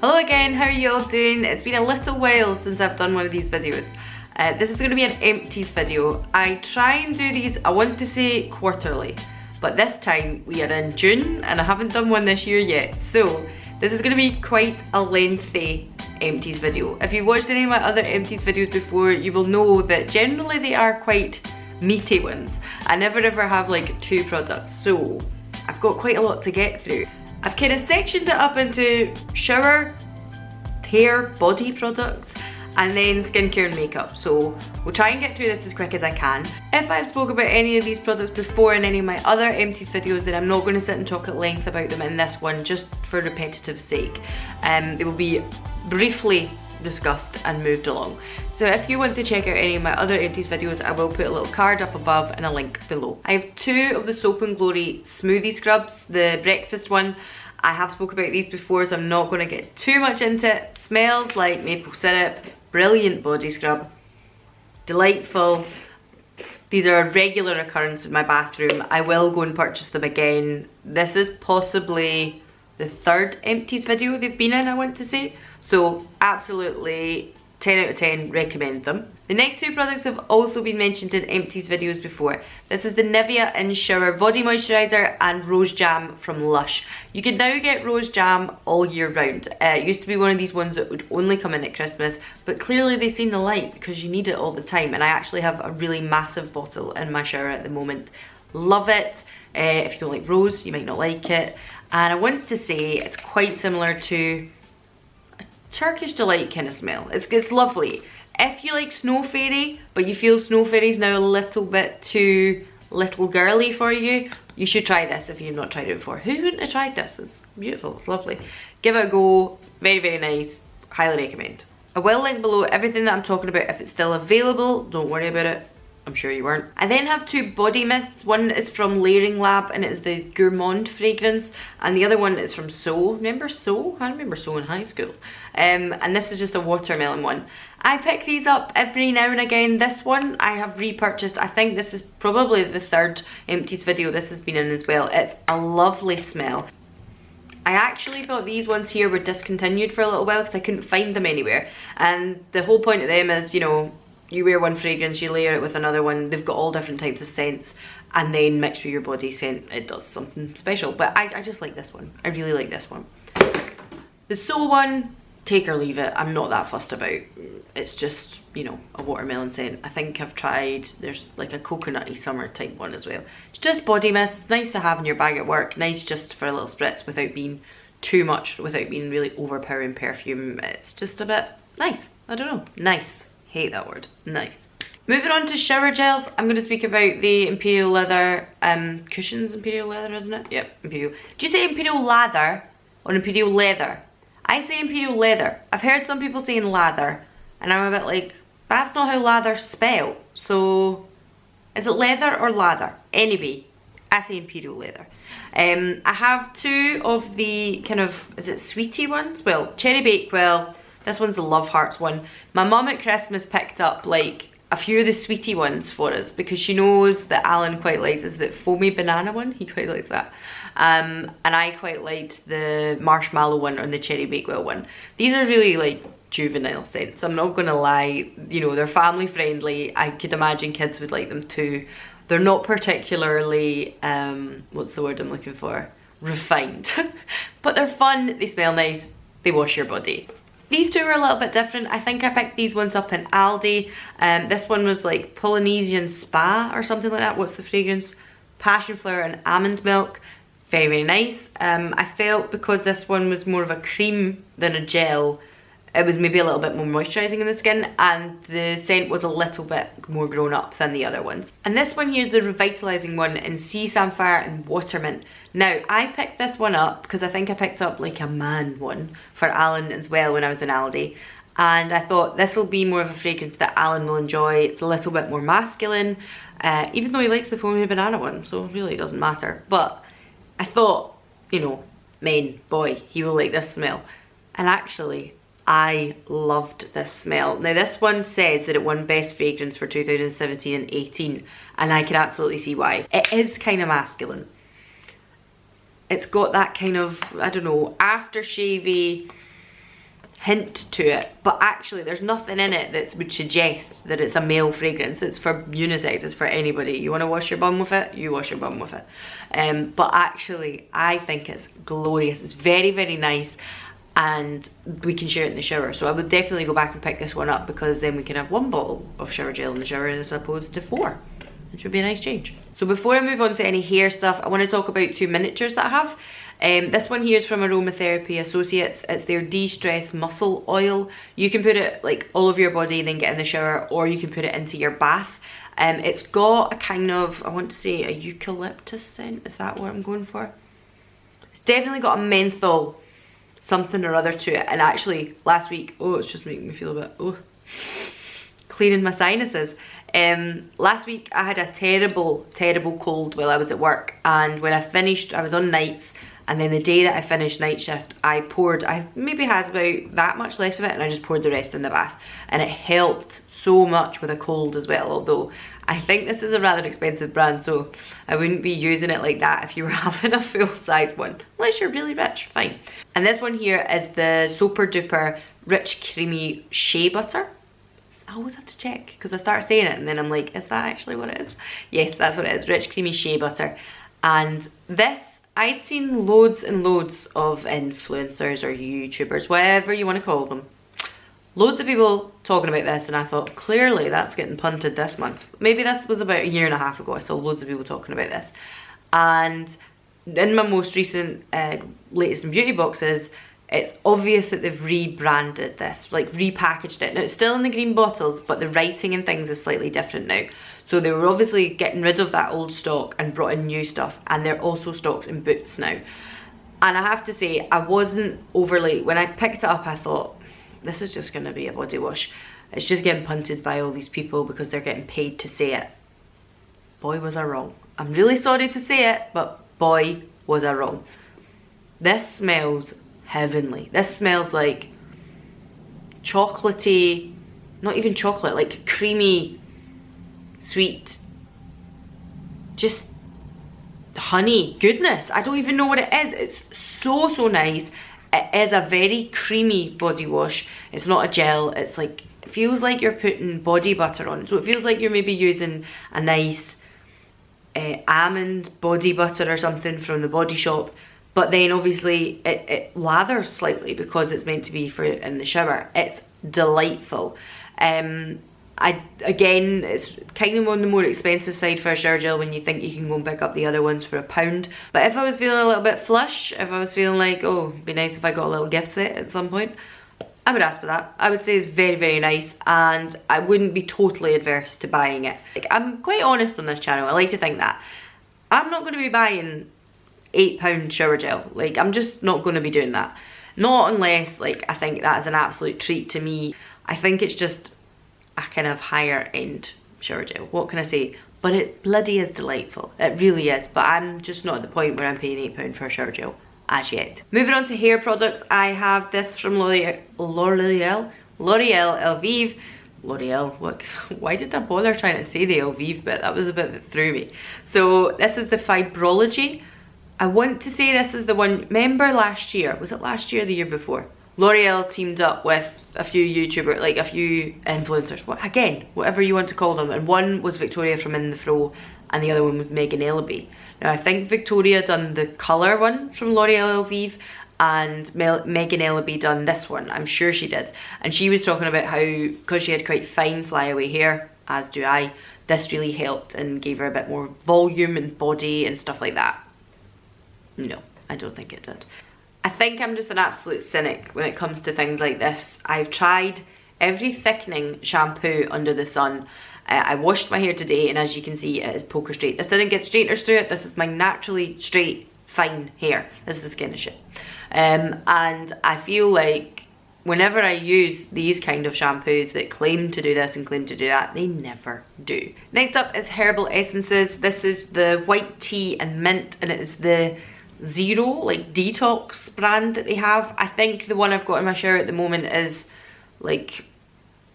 Hello again, how are you all doing? It's been a little while since I've done one of these videos. This is going to be an empties video. I try and do these, I want to say quarterly, but this time we are in June and I haven't done one this year yet. So this is going to be quite a lengthy empties video. If you've watched any of my other empties videos before, you will know that generally they are quite meaty ones. I never ever have like 2 products, so I've got quite a lot to get through. I've kind of sectioned it up into shower, hair, body products, and then skincare and makeup. So we'll try and get through this as quick as I can. If I've spoke about any of these products before in any of my other empties videos, then I'm not going to sit and talk at length about them in this one, just for repetitive sake. They will be briefly discussed and moved along. So if you want to check out any of my other empties videos, I will put a little card up above and a link below. I have 2 of the Soap & Glory smoothie scrubs, the breakfast one. I have spoke about these before, so I'm not going to get too much into it. Smells like maple syrup, brilliant body scrub, delightful. These are a regular occurrence in my bathroom. I will go and purchase them again. This is possibly the 3rd empties video they've been in, I want to say. So absolutely 10 out of 10, recommend them. The next 2 products have also been mentioned in empties videos before. This is the Nivea In Shower Body Moisturiser and Rose Jam from Lush. You can now get Rose Jam all year round. It used to be one of these ones that would only come in at Christmas, but clearly they've seen the light because you need it all the time, and I actually have a really massive bottle in my shower at the moment. Love it. If you don't like rose, you might not like it. And I want to say it's quite similar to Turkish Delight kind of smell. It's lovely. If you like Snow Fairy, but you feel Snow Fairy's now a little bit too little girly for you, you should try this if you've not tried it before. Who wouldn't have tried this? It's beautiful, it's lovely. Give it a go, very, very nice, highly recommend. I will link below everything that I'm talking about if it's still available, don't worry about it. I'm sure you weren't. I then have 2 body mists. One is from Layering Lab and it is the Gourmand fragrance, and the other one is from So. Remember So? I remember So in high school. And this is just a watermelon one. I pick these up every now and again. This one I have repurchased. I think this is probably the 3rd empties video this has been in as well. It's a lovely smell. I actually thought these ones here were discontinued for a little while because I couldn't find them anywhere. And the whole point of them is, you know, you wear one fragrance, you layer it with another one, they've got all different types of scents, and then mixed with your body scent, it does something special. But I just like this one. I really like this one. The So one, take or leave it. I'm not that fussed about. It's just, you know, a watermelon scent. I think I've tried, there's like a coconutty summer type one as well. It's just body mist, nice to have in your bag at work, nice just for a little spritz without being too much, without being really overpowering perfume. It's just a bit nice. I don't know, nice. Hate that word, nice. Moving on to shower gels, I'm going to speak about the Imperial Leather cushions. Imperial Leather, isn't it? Yep, Imperial. Do you say Imperial Lather or Imperial Leather? I say Imperial Leather. I've heard some people saying lather, and I'm a bit like, that's not how lather's spelled. So, is it leather or lather? Anyway, I say Imperial Leather. I have 2 of the kind of, is it sweetie ones? Well, Cherry Bakewell. This one's a Love Hearts one. My mum at Christmas picked up like a few of the sweetie ones for us because she knows that Alan quite likes is the foamy banana one. He quite likes that. And I quite liked the marshmallow one or the Cherry Bakewell one. These are really like juvenile scents. I'm not gonna lie, you know, they're family friendly. I could imagine kids would like them too. They're not particularly, what's the word I'm looking for? Refined. But they're fun, they smell nice, they wash your body. These 2 are a little bit different. I think I picked these ones up in Aldi. This one was like Polynesian Spa or something like that. What's the fragrance? Passion flower and almond milk. Very, very nice. I felt because this one was more of a cream than a gel, it was maybe a little bit more moisturising in the skin, and the scent was a little bit more grown up than the other ones. And this one here is the revitalising one in Sea Samphire and Watermint. Now, I picked this one up because I think I picked up like a man one for Alan as well when I was in Aldi. And I thought this will be more of a fragrance that Alan will enjoy. It's a little bit more masculine, even though he likes the foamy banana one, so really it doesn't matter. But I thought, you know, boy, he will like this smell. And actually, I loved this smell. Now this one says that it won Best Fragrance for 2017 and 18, and I can absolutely see why. It is kind of masculine. It's got that kind of, I don't know, aftershavey, hint to it, but actually there's nothing in it that would suggest that it's a male fragrance. It's for unisex, it's for anybody. You want to wash your bum with it, you wash your bum with it. But actually I think it's glorious. It's very, very nice, and we can share it in the shower. So I would definitely go back and pick this one up, because then we can have 1 bottle of shower gel in the shower as opposed to 4, which would be a nice change. So before I move on to any hair stuff, I want to talk about 2 miniatures that I have. This one here is from Aromatherapy Associates. It's their De-Stress Muscle Oil. You can put it like all over your body and then get in the shower, or you can put it into your bath. It's got a kind of, I want to say a eucalyptus scent. Is that what I'm going for? It's definitely got a menthol something or other to it. And actually last week, oh, it's just making me feel a bit, oh, cleaning my sinuses. Last week I had a terrible cold while I was at work, and when I finished, I was on nights, and then the day that I finished night shift, I maybe had about that much left of it, and I just poured the rest in the bath, and it helped so much with a cold as well. Although I think this is a rather expensive brand, so I wouldn't be using it like that if you were having a full size one, unless you're really rich, fine. And this one here is the Super Duper Rich Creamy Shea Butter. I always have to check, because I start saying it and then I'm like, is that actually what it is? Yes, that's what it is, Rich Creamy Shea Butter. And this, I'd seen loads and loads of influencers or YouTubers, whatever you want to call them, loads of people talking about this, and I thought, clearly that's getting punted this month. Maybe this was about 1.5 years ago, I saw loads of people talking about this. And in my most recent latest in beauty boxes, it's obvious that they've rebranded this, like repackaged it. Now it's still in the green bottles, but the writing and things is slightly different now. So they were obviously getting rid of that old stock and brought in new stuff, and they're also stocked in Boots now. And I have to say, I wasn't overly, when I picked it up, I thought, this is just going to be a body wash. It's just getting punted by all these people because they're getting paid to say it. Boy, was I wrong. I'm really sorry to say it, but boy, was I wrong. This smells heavenly. This smells like chocolatey, not even chocolate, like creamy, sweet, just honey goodness. I don't even know what it is. It's so nice. It is a very creamy body wash. It's not a gel. It's like, it feels like you're putting body butter on. So it feels like you're maybe using a nice almond body butter or something from the Body Shop. But then obviously it lathers slightly because it's meant to be for in the shower. It's delightful. Again, it's kind of on the more expensive side for a shower gel when you think you can go and pick up the other ones for £1. But if I was feeling a little bit flush, if I was feeling like, oh, it'd be nice if I got a little gift set at some point, I would ask for that. I would say it's very, very nice, and I wouldn't be totally adverse to buying it. Like, I'm quite honest on this channel. I like to think that. I'm not going to be buying £8 shower gel. Like, I'm just not going to be doing that. Not unless, like, I think that is an absolute treat to me. I think it's just a kind of higher end shower gel. What can I say? But it bloody is delightful. It really is. But I'm just not at the point where I'm paying £8 for a shower gel as yet. Moving on to hair products, I have this from L'Oreal Elvive. L'Oreal, what? Why did I bother trying to say the Elvive bit? That was a bit that threw me. So this is the Fibrology. I want to say this is the one, remember last year, was it last year or the year before? L'Oreal teamed up with a few YouTubers, like a few influencers, again, whatever you want to call them, and one was Victoria from In The Fro, and the other one was Megan Ellaby. Now I think Victoria done the colour one from L'Oreal Elvive, and Megan Ellaby done this one, I'm sure she did. And she was talking about how, because she had quite fine flyaway hair, as do I, this really helped and gave her a bit more volume and body and stuff like that. No, I don't think it did. I think I'm just an absolute cynic when it comes to things like this. I've tried every thickening shampoo under the sun. I washed my hair today, and as you can see, it is poker straight. This didn't get straighteners through it. This is my naturally straight, fine hair. This is the skin of shit. And I feel like whenever I use these kind of shampoos that claim to do this and claim to do that, they never do. Next up is herbal essences. This is the white tea and mint, and it is the Zero, like, detox brand that they have. I think the one I've got in my shower at the moment is like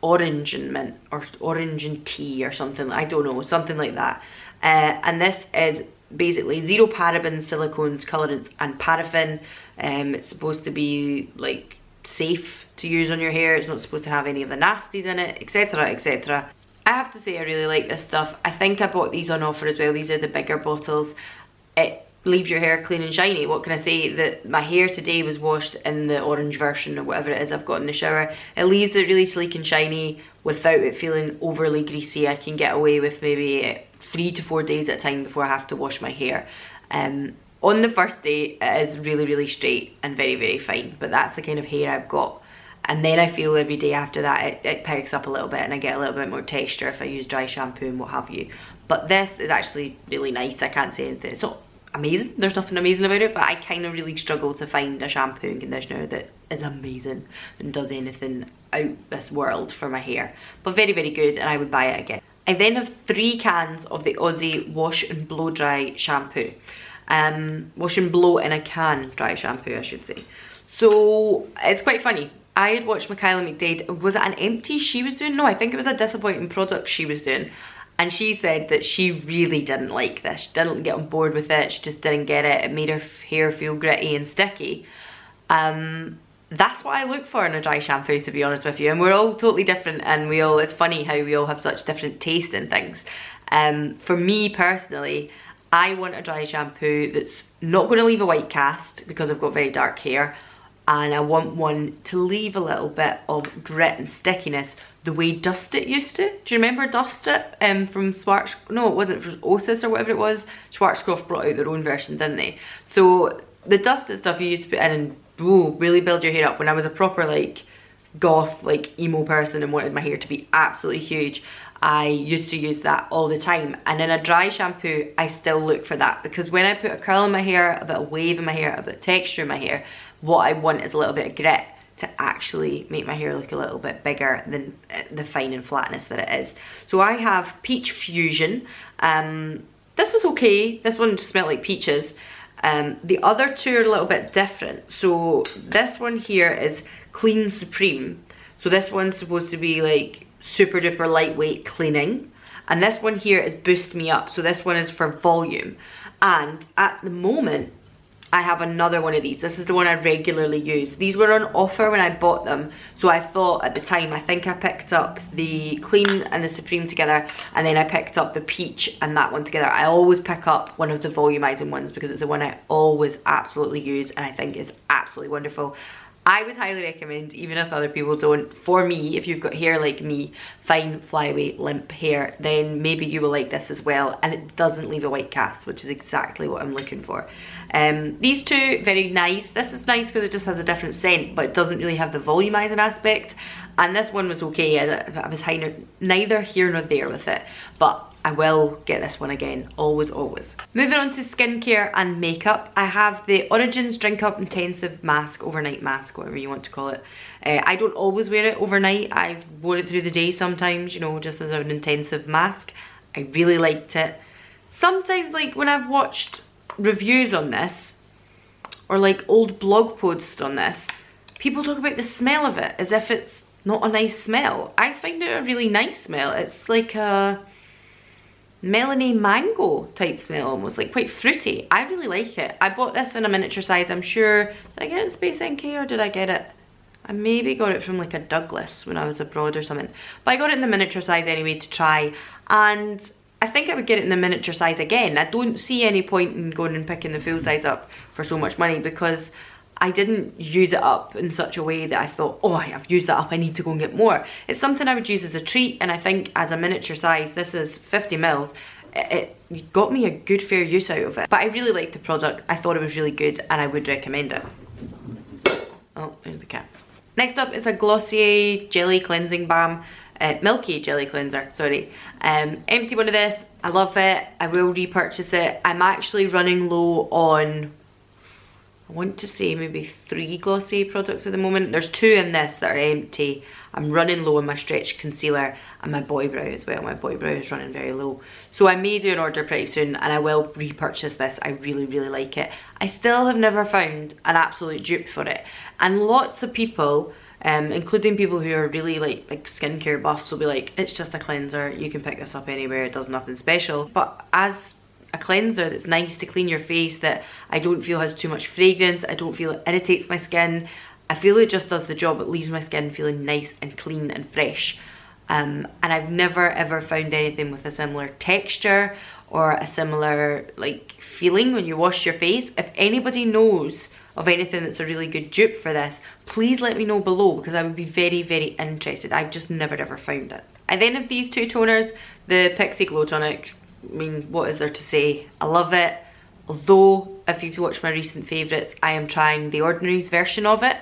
orange and mint, or orange and tea, or something, I don't know, something like that. And this is basically zero parabens, silicones, colorants and paraffin. It's supposed to be like safe to use on your hair. It's not supposed to have any of the nasties in it, etc, etc. I have to say I really like this stuff. I think I bought these on offer as well. These are the bigger bottles. It leaves your hair clean and shiny. What can I say? That my hair today was washed in the orange version or whatever it is I've got in the shower. It leaves it really sleek and shiny without it feeling overly greasy. I can get away with maybe 3 to 4 days at a time before I have to wash my hair. On the first day it is really, really straight and very, very fine, but that's the kind of hair I've got. And then I feel every day after that it picks up a little bit and I get a little bit more texture if I use dry shampoo and what have you. But this is actually really nice. I can't say anything. It's not amazing, there's nothing amazing about it, but I kind of really struggle to find a shampoo and conditioner that is amazing and does anything out this world for my hair. But very, very good, and I would buy it again. I then have 3 cans of the Aussie Wash and Blow Dry shampoo. Wash and blow in a can dry shampoo, I should say. So it's quite funny. I had watched Michaela McDade. Was it an Empties she was doing? No, I think it was a disappointing product she was doing. And she said that she really didn't like this. She didn't get on board with it. She just didn't get it. It made her hair feel gritty and sticky. That's what I look for in a dry shampoo, to be honest with you. And we're all totally different, and it's funny how we all have such different taste in things. For me personally, I want a dry shampoo that's not going to leave a white cast because I've got very dark hair. And I want one to leave a little bit of grit and stickiness the way Dust It used to. Do you remember Dust It from no, it wasn't, from Osis or whatever it was. Schwarzkopf brought out their own version, didn't they? So the Dust It stuff you used to put in and really build your hair up. When I was a proper like goth, like emo person and wanted my hair to be absolutely huge, I used to use that all the time. And in a dry shampoo, I still look for that, because when I put a curl in my hair, a bit of wave in my hair, a bit of texture in my hair, what I want is a little bit of grit to actually make my hair look a little bit bigger than the fine and flatness that it is. So I have Peach Fusion. This was okay. This one just smelled like peaches. The other 2 are a little bit different. So this one here is Clean Supreme. So this one's supposed to be like super duper lightweight cleaning. And this one here is Boost Me Up. So this one is for volume. And at the moment, I have another one of these. This is the one I regularly use. These were on offer when I bought them. So I thought at the time, I think I picked up the Clean and the Supreme together, and then I picked up the Peach and that one together. I always pick up one of the volumizing ones because it's the one I always absolutely use and I think is absolutely wonderful. I would highly recommend, even if other people don't, for me, if you've got hair like me, fine, flyweight, limp hair, then maybe you will like this as well. And it doesn't leave a white cast, which is exactly what I'm looking for. These 2, very nice. This is nice because it just has a different scent, but it doesn't really have the volumizing aspect. And this one was okay. I was neither here nor there with it, but I will get this one again, always, always. Moving on to skincare and makeup, I have the Origins Drink Up Intensive Mask, Overnight Mask, whatever you want to call it. I don't always wear it overnight. I've worn it through the day sometimes, you know, just as an intensive mask. I really liked it. Sometimes, like, when I've watched reviews on this, or like old blog posts on this, people talk about the smell of it as if it's not a nice smell. I find it a really nice smell. It's like a melony mango type smell, almost like quite fruity. I really like it. I bought this in a miniature size. I'm sure, did I get it in Space NK or did I get it? I maybe got it from like a Douglas when I was abroad or something. But I got it in the miniature size anyway to try, and I think I would get it in the miniature size again. I don't see any point in going and picking the full size up for so much money, because I didn't use it up in such a way that I thought, oh, I've used that up, I need to go and get more. It's something I would use as a treat, and I think as a miniature size, this is 50 mils, it got me a good fair use out of it. But I really liked the product. I thought it was really good and I would recommend it. Oh, there's the cats. Next up is a Glossier Jelly Cleansing Balm. Milky Jelly Cleanser, sorry. Empty one of this. I love it. I will repurchase it. I'm actually running low on, I want to say maybe 3 Glossier products at the moment. There's 2 in this that are empty. I'm running low on my stretch concealer and my boy brow as well. My boy brow is running very low. So I may do an order pretty soon and I will repurchase this. I really, really like it. I still have never found an absolute dupe for it. And lots of people, including people who are really like skincare buffs, will be like, it's just a cleanser. You can pick this up anywhere. It does nothing special. But as a cleanser that's nice to clean your face, that I don't feel has too much fragrance, I don't feel it irritates my skin, I feel it just does the job. It leaves my skin feeling nice and clean and fresh. And I've never ever found anything with a similar texture or a similar like feeling when you wash your face. If anybody knows of anything that's a really good dupe for this, please let me know below, because I would be very, very interested. I've just never ever found it. I then have these two toners, the Pixi Glow Tonic. I mean, what is there to say? I love it. Although, if you've watched my recent favourites, I am trying The Ordinary's version of it.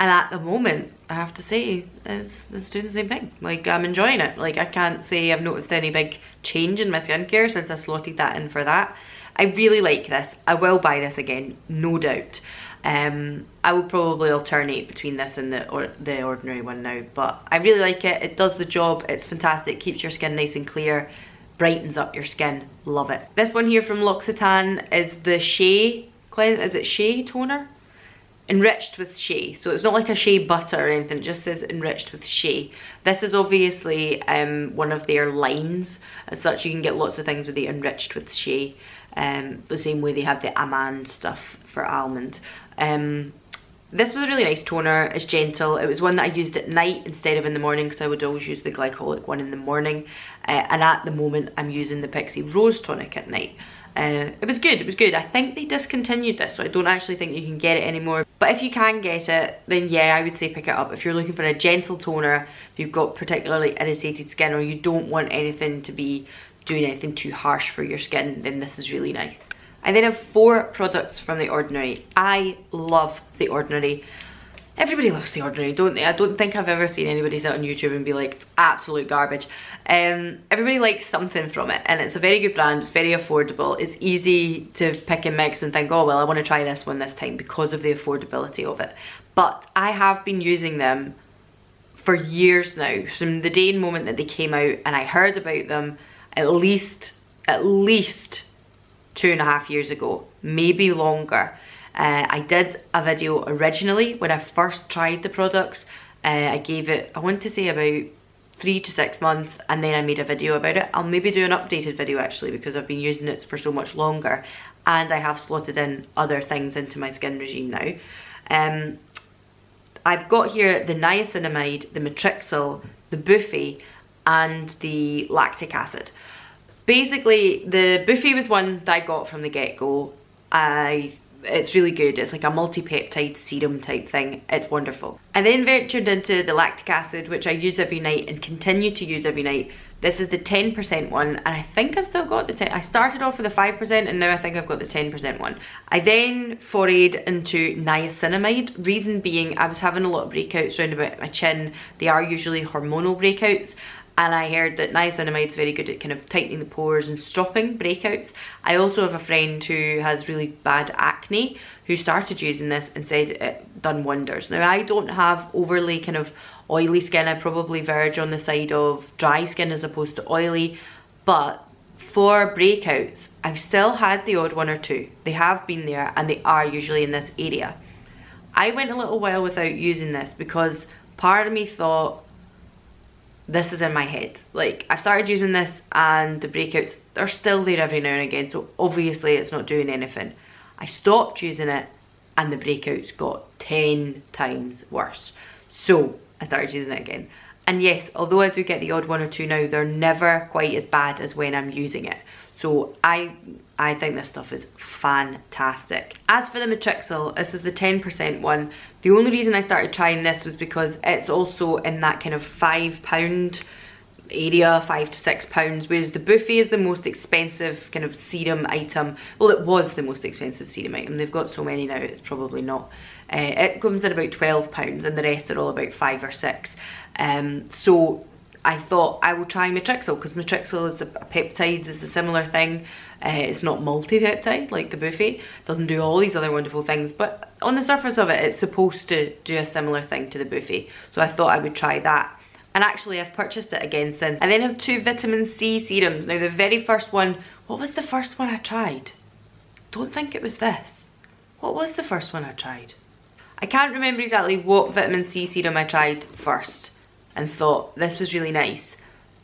And at the moment, I have to say, it's doing the same thing. Like, I'm enjoying it. Like, I can't say I've noticed any big change in my skincare since I slotted that in for that. I really like this. I will buy this again, no doubt. I will probably alternate between this and the Ordinary one now, but I really like it. It does the job. It's fantastic. Keeps your skin nice and clear, brightens up your skin. Love it. This one here from Loccitane is the Shea is it Shea toner? Enriched with Shea. So it's not like a shea butter or anything, it just says enriched with Shea. This is obviously one of their lines. As such, you can get lots of things with the enriched with Shea. The same way they have the almond stuff for almond. This was a really nice toner. It's gentle. It was one that I used at night instead of in the morning, because I would always use the glycolic one in the morning. And at the moment I'm using the Pixi Rose Tonic at night. It was good, it was good. I think they discontinued this, so I don't actually think you can get it anymore. But if you can get it, then yeah, I would say pick it up. If you're looking for a gentle toner, if you've got particularly irritated skin, or you don't want anything to be doing anything too harsh for your skin, then this is really nice. I then have 4 products from The Ordinary. I love The Ordinary. Everybody loves The Ordinary, don't they? I don't think I've ever seen anybody sit on YouTube and be like, it's absolute garbage. Everybody likes something from it, and it's a very good brand. It's very affordable. It's easy to pick and mix and think, oh well, I want to try this one this time, because of the affordability of it. But I have been using them for years now, from the day and moment that they came out, and I heard about them at least 2.5 years ago, maybe longer. I did a video originally when I first tried the products. I gave it, I want to say, about 3 to 6 months, and then I made a video about it. I'll maybe do an updated video actually, because I've been using it for so much longer, and I have slotted in other things into my skin regime now. I've got here the niacinamide, the matrixyl, the buffy, and the lactic acid. Basically, the buffy was one that I got from the get-go. It's really good. It's like a multi-peptide serum type thing. It's wonderful. I then ventured into the lactic acid, which I use every night and continue to use every night. This is the 10% one, and I think I've still got the 10. I started off with the 5%, and now I think I've got the 10% one. I then forayed into niacinamide. Reason being, I was having a lot of breakouts around about my chin. They are usually hormonal breakouts. And I heard that niacinamide is very good at kind of tightening the pores and stopping breakouts. I also have a friend who has really bad acne who started using this and said it done wonders. Now, I don't have overly kind of oily skin. I probably verge on the side of dry skin as opposed to oily. But for breakouts, I've still had the odd one or two. They have been there, and they are usually in this area. I went a little while without using this because part of me thought, this is in my head. Like, I've started using this and the breakouts are still there every now and again, so obviously it's not doing anything. I stopped using it and the breakouts got 10 times worse. So I started using it again. And yes, although I do get the odd one or two now, they're never quite as bad as when I'm using it. So I think this stuff is fantastic. As for the matrixyl, this is the 10% one. The only reason I started trying this was because it's also in that kind of £5 area, £5 to £6, whereas the buffy is the most expensive kind of serum item. Well, it was the most expensive serum item. They've got so many now, it's probably not. It comes in about £12, and the rest are all about 5 or 6. So I thought I will try matrixyl, because matrixyl is a peptide, it's a similar thing. It's not multi-peptide like the buffy, doesn't do all these other wonderful things, but on the surface of it, it's supposed to do a similar thing to the buffy. So I thought I would try that. And actually I've purchased it again since. I then have 2 vitamin C serums. Now the very first one, what was the first one I tried? Don't think it was this. What was the first one I tried? I can't remember exactly what vitamin C serum I tried first and thought this was really nice.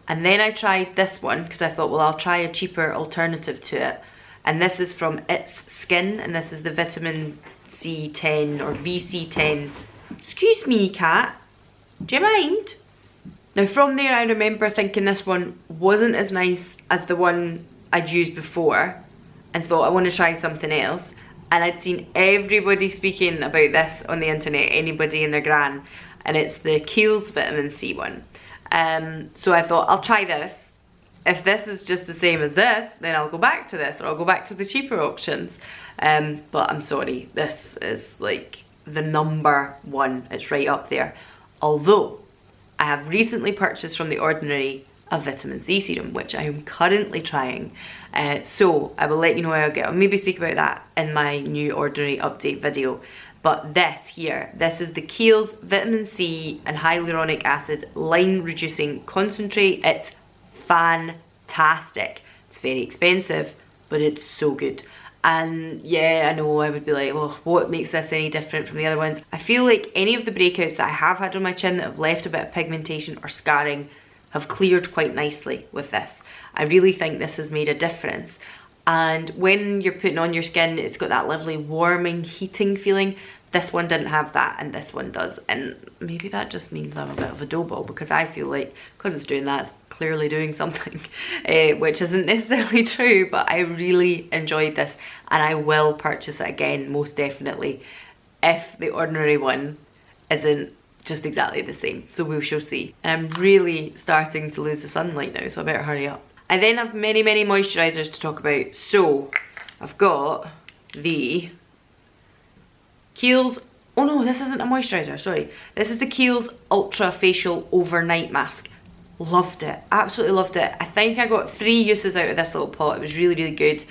And then I tried this one because I thought, well, I'll try a cheaper alternative to it. And this is from It's Skin, and this is the vitamin C10 or VC10 excuse me, cat, do you mind? Now from there I remember thinking this one wasn't as nice as the one I'd used before and thought I want to try something else. And I'd seen everybody speaking about this on the internet, anybody and their gran, and it's the Kiehl's vitamin C one. So I thought I'll try this. If this is just the same as this, then I'll go back to this, or I'll go back to the cheaper options. But I'm sorry, this is like the number one. It's right up there. Although I have recently purchased from The Ordinary a vitamin C serum, which I am currently trying. So I will let you know how I get. I'll maybe speak about that in my new Ordinary update video. But this here, this is the Kiehl's Vitamin C and Hyaluronic Acid Line Reducing Concentrate. It's fantastic. It's very expensive, but it's so good. And yeah, I know I would be like, well, what makes this any different from the other ones? I feel like any of the breakouts that I have had on my chin that have left a bit of pigmentation or scarring have cleared quite nicely with this. I really think this has made a difference. And when you're putting on your skin, it's got that lovely warming, heating feeling. This one didn't have that, and this one does. And maybe that just means I'm a bit of a dough ball, because I feel like, because it's doing that, it's clearly doing something, which isn't necessarily true, but I really enjoyed this, and I will purchase it again, most definitely, if the Ordinary one isn't just exactly the same. So we shall see. And I'm really starting to lose the sunlight now, so I better hurry up. I then have many moisturisers to talk about. So I've got the Kiehl's, oh no, this isn't a moisturiser, sorry. This is the Kiehl's Ultra Facial Overnight Mask. Loved it, absolutely loved it. I think I got 3 uses out of this little pot. It was really good.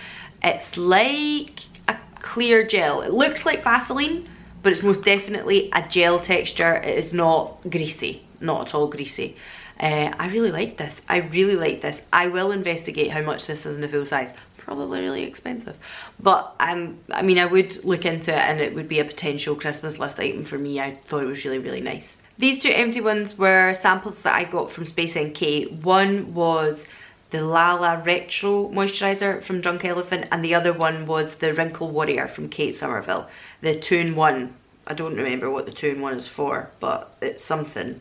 It's like a clear gel. It looks like Vaseline, but it's most definitely a gel texture. It is not greasy, not at all greasy. I really like this. I really like this. I will investigate how much this is in the full size. Probably really expensive, but I mean, I would look into it, and it would be a potential Christmas list item for me. I thought it was really nice. These two empty ones were samples that I got from Space NK. One was the Lala Retro Moisturiser from Drunk Elephant, and the other one was the Wrinkle Warrior from Kate Somerville. The 2-in-1. I don't remember what the 2-in-1 is for, but it's something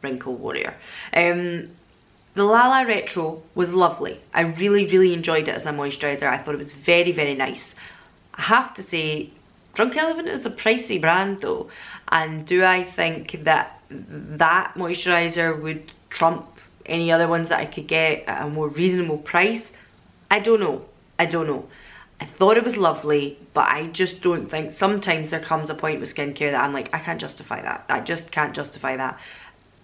Wrinkle Warrior. The Lala Retro was lovely. I really enjoyed it as a moisturiser. I thought it was very nice. I have to say, Drunk Elephant is a pricey brand though. And do I think that that moisturiser would trump any other ones that I could get at a more reasonable price? I don't know. I thought it was lovely, but I just don't think, sometimes there comes a point with skincare that I'm like, I can't justify that. I just can't justify that.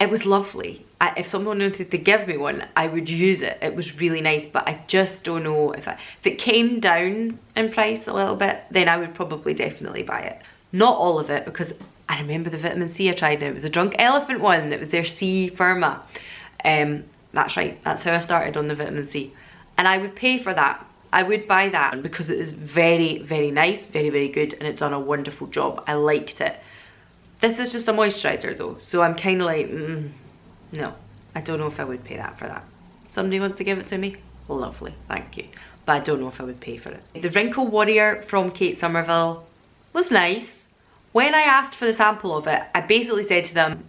It was lovely. If someone wanted to give me one, I would use it. It was really nice, but I just don't know if it came down in price a little bit, then I would probably definitely buy it. Not all of it, because I remember the vitamin C I tried now. It was a Drunk Elephant one. It was their C Firma. That's right. That's how I started on the vitamin C. And I would pay for that. I would buy that because it is very nice, very good, and it's done a wonderful job. I liked it. This is just a moisturiser though, so I'm kind of like, no, I don't know if I would pay that for that. Somebody wants to give it to me? Lovely, thank you. But I don't know if I would pay for it. The Wrinkle Warrior from Kate Somerville was nice. When I asked for the sample of it, I basically said to them,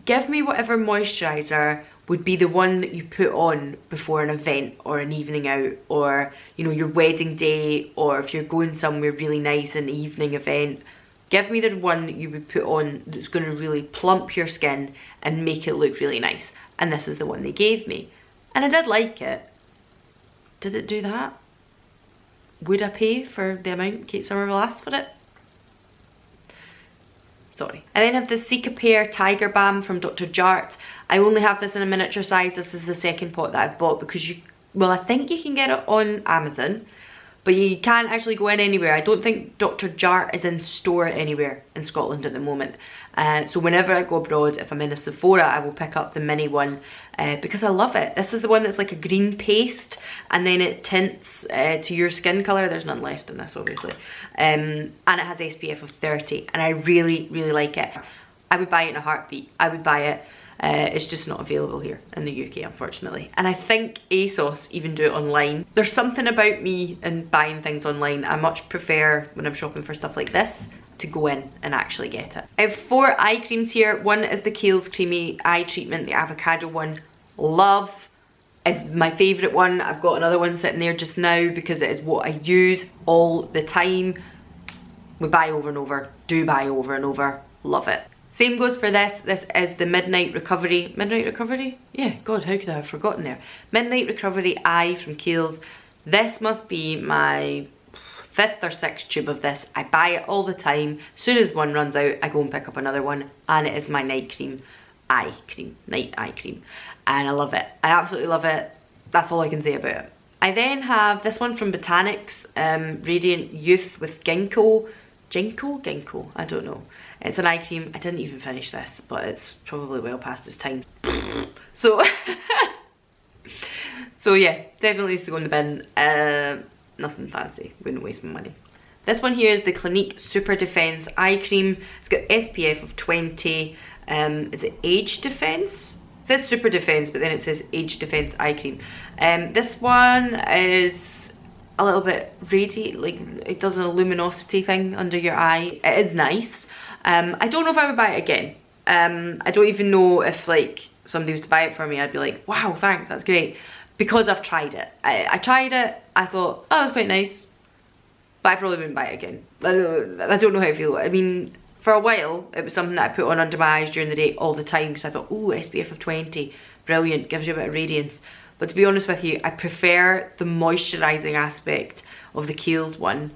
give me whatever moisturiser would be the one that you put on before an event or an evening out, or you know, your wedding day, or if you're going somewhere really nice, an evening event. Give me the one that you would put on that's going to really plump your skin and make it look really nice. And this is the one they gave me. And I did like it. Did it do that? Would I pay for the amount Kate Somerville asked for it? Sorry. I then have the Cicapair Tiger Balm from Dr. Jart. I only have this in a miniature size. This is the second pot that I've bought because I think you can get it on Amazon, but you can't actually go in anywhere. I don't think Dr. Jart is in store anywhere in Scotland at the moment. So whenever I go abroad, if I'm in a Sephora, I will pick up the mini one because I love it. This is the one that's like a green paste and then it tints to your skin colour. There's none left in this, obviously. And it has SPF of 30 and I really like it. I would buy it in a heartbeat. I would buy it. It's just not available here in the UK, unfortunately. And I think ASOS even do it online. There's something about me and buying things online. I much prefer when I'm shopping for stuff like this to go in and actually get it. I have 4 eye creams here. One is the Kiehl's Creamy Eye Treatment, the avocado one. Love. Is my favourite one. I've got another one sitting there just now because it is what I use all the time. We buy over and over, do buy over and over, love it. Same goes for this. This is the Midnight Recovery. Midnight Recovery? Yeah, God, how could I have forgotten there? Midnight Recovery Eye from Kiehl's. This must be my 5th or 6th tube of this. I buy it all the time. As soon as one runs out, I go and pick up another one, and it is my night cream, eye cream, night eye cream, and I love it. I absolutely love it. That's all I can say about it. I then have this one from Botanics, Radiant Youth with Ginkgo. Ginkgo? I don't know. It's an eye cream. I didn't even finish this, but it's probably well past its time. So, so yeah, definitely used to go in the bin. Nothing fancy, wouldn't waste my money. This one here is the Clinique Super Defense Eye Cream. It's got SPF of 20. Is it Age Defense? It says Super Defense, but then it says Age Defense Eye Cream. This one is a little bit radiant, like it does a luminosity thing under your eye. It is nice. I don't know if I would buy it again. I don't even know if like somebody was to buy it for me, I'd be like, wow, thanks, that's great. Because I've tried it. I tried it, I thought, oh, it's quite nice. But I probably wouldn't buy it again. I don't know how I feel. I mean, for a while, it was something that I put on under my eyes during the day all the time because I thought, oh, SPF of 20, brilliant, gives you a bit of radiance. But to be honest with you, I prefer the moisturising aspect of the Kiehl's one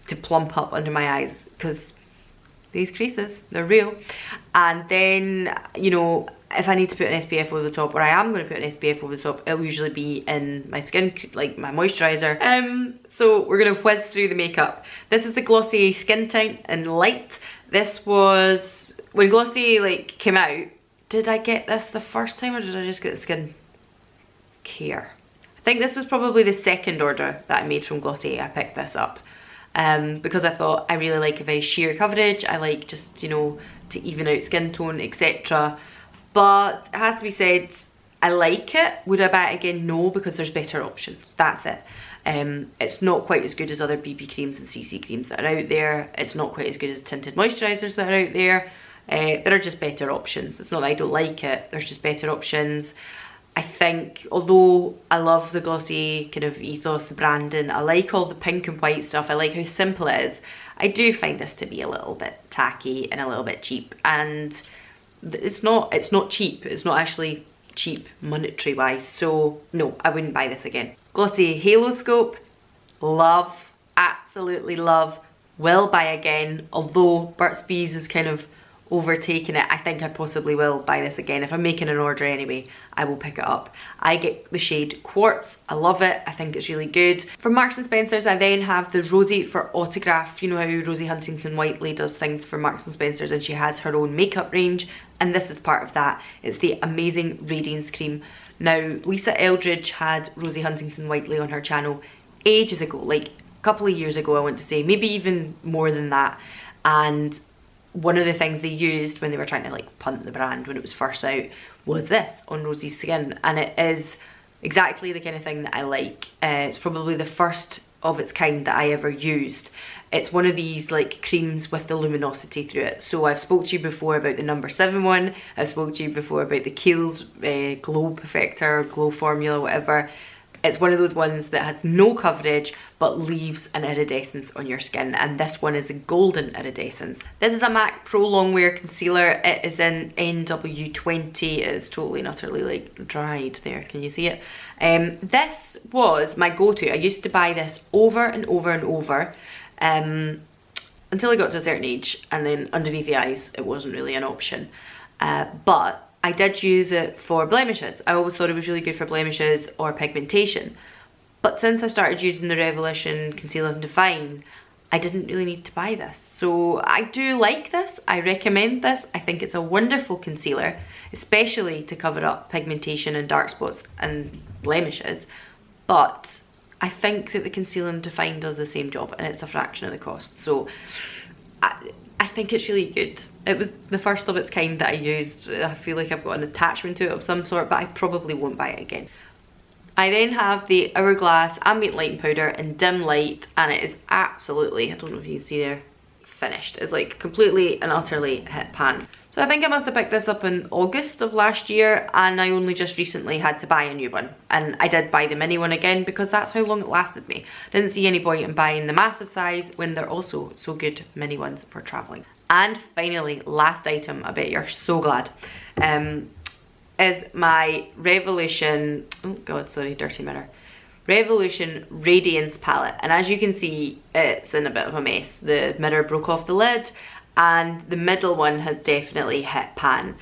to plump up under my eyes because these creases, they're real. And then, you know, if I need to put an SPF over the top, or I am going to put an SPF over the top, it'll usually be in my skin, like my moisturiser. So we're going to whiz through the makeup. This is the Glossier Skin Tint in Light. This was, when Glossier like came out, did I get this the first time or did I just get the Skin Care? I think this was probably the second order that I made from Glossier. I picked this up because I thought I really like a very sheer coverage. I like just, you know, to even out skin tone, etc. But it has to be said, I like it. Would I buy it again? No, because there's better options. That's it. It's not quite as good as other BB creams and CC creams that are out there. It's not quite as good as tinted moisturisers that are out there. There are just better options. It's not that I don't like it. There's just better options. I think, although I love the Glossier kind of ethos, the branding, I like all the pink and white stuff, I like how simple it is, I do find this to be a little bit tacky and a little bit cheap. And it's not cheap. It's not actually cheap monetary wise. So no, I wouldn't buy this again. Glossier Halo Scope, love, absolutely love, will buy again. Although Burt's Bees is kind of overtaking it, I think I possibly will buy this again. If I'm making an order anyway, I will pick it up. I get the shade Quartz. I love it. I think it's really good. For Marks and Spencer's, I then have the Rosie for Autograph. You know how Rosie Huntington-Whiteley does things for Marks and Spencer's and she has her own makeup range, and this is part of that. It's the Amazing Radiance Cream. Now, Lisa Eldridge had Rosie Huntington-Whiteley on her channel ages ago, like a couple of years ago I want to say, maybe even more than that. And one of the things they used when they were trying to like punt the brand when it was first out was this on Rosie's skin, and it is exactly the kind of thing that I like. It's probably the first of its kind that I ever used. It's one of these like creams with the luminosity through it. So I've spoke to you before about the number 7 one, I've spoke to you before about the Kiehl's Glow Perfector, Glow Formula, whatever. It's one of those ones that has no coverage but leaves an iridescence on your skin, and this one is a golden iridescence. This is a MAC Pro Longwear Concealer. It is in NW20. It is totally and utterly like dried there. Can you see it? This was my go-to. I used to buy this over and over and over until I got to a certain age, and then underneath the eyes it wasn't really an option. But I did use it for blemishes. I always thought it was really good for blemishes or pigmentation. But since I started using the Revolution Conceal and Define, I didn't really need to buy this. So I do like this. I recommend this. I think it's a wonderful concealer, especially to cover up pigmentation and dark spots and blemishes. But I think that the Conceal and Define does the same job, and it's a fraction of the cost. So I think it's really good. It was the first of its kind that I used. I feel like I've got an attachment to it of some sort, but I probably won't buy it again. I then have the Hourglass Ambient Lighting Powder in Dim Light, and it is absolutely, I don't know if you can see there, finished. It's like completely and utterly hit pan. So I think I must have picked this up in August of last year, and I only just recently had to buy a new one. And I did buy the mini one again because that's how long it lasted me. Didn't see any point in buying the massive size when they're also so good mini ones for traveling. And finally, last item, I bet you're so glad, is my Revolution, oh god, sorry, dirty mirror. Revolution Radiance palette. And as you can see, it's in a bit of a mess. The mirror broke off the lid, and the middle one has definitely hit pan.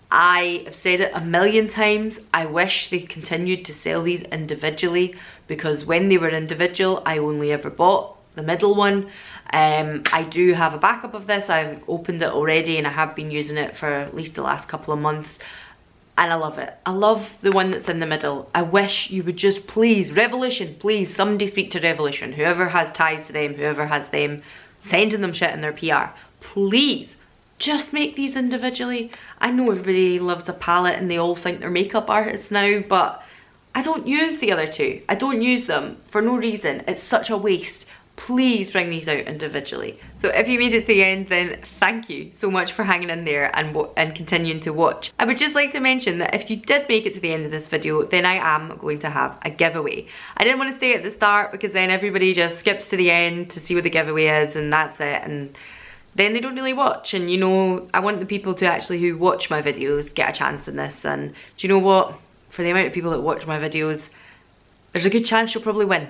I have said it a million times, I wish they continued to sell these individually, because when they were individual, I only ever bought the middle one. I do have a backup of this. I've opened it already and I have been using it for at least the last couple of months, and I love it. I love the one that's in the middle. I wish you would just please, Revolution, please, somebody speak to Revolution. Whoever has ties to them, whoever has them sending them shit in their PR, please just make these individually. I know everybody loves a palette and they all think they're makeup artists now, but I don't use the other two. I don't use them for no reason. It's such a waste. Please bring these out individually. So if you made it to the end, then thank you so much for hanging in there and continuing to watch. I would just like to mention that if you did make it to the end of this video, then I am going to have a giveaway. I didn't want to stay at the start because then everybody just skips to the end to see what the giveaway is and that's it, and then they don't really watch. And you know, I want the people to actually who watch my videos get a chance in this. And do you know what? For the amount of people that watch my videos, there's a good chance you'll probably win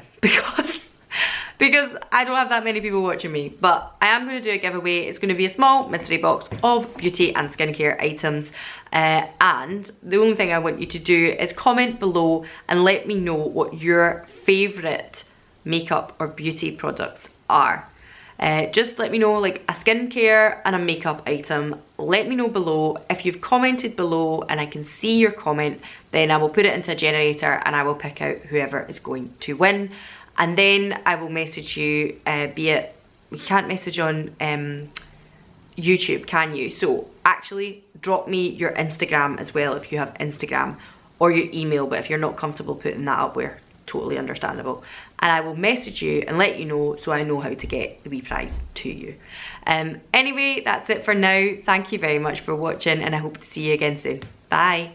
because I don't have that many people watching me. But I am going to do a giveaway. It's going to be a small mystery box of beauty and skincare items. And the only thing I want you to do is comment below and let me know what your favourite makeup or beauty products are. Just let me know, like a skincare and a makeup item. Let me know below. If you've commented below and I can see your comment, then I will put it into a generator and I will pick out whoever is going to win. And then I will message you, be it, you can't message on YouTube, can you? So actually drop me your Instagram as well if you have Instagram, or your email, but if you're not comfortable putting that up, we're totally understandable. And I will message you and let you know so I know how to get the wee prize to you. Anyway, that's it for now. Thank you very much for watching and I hope to see you again soon. Bye.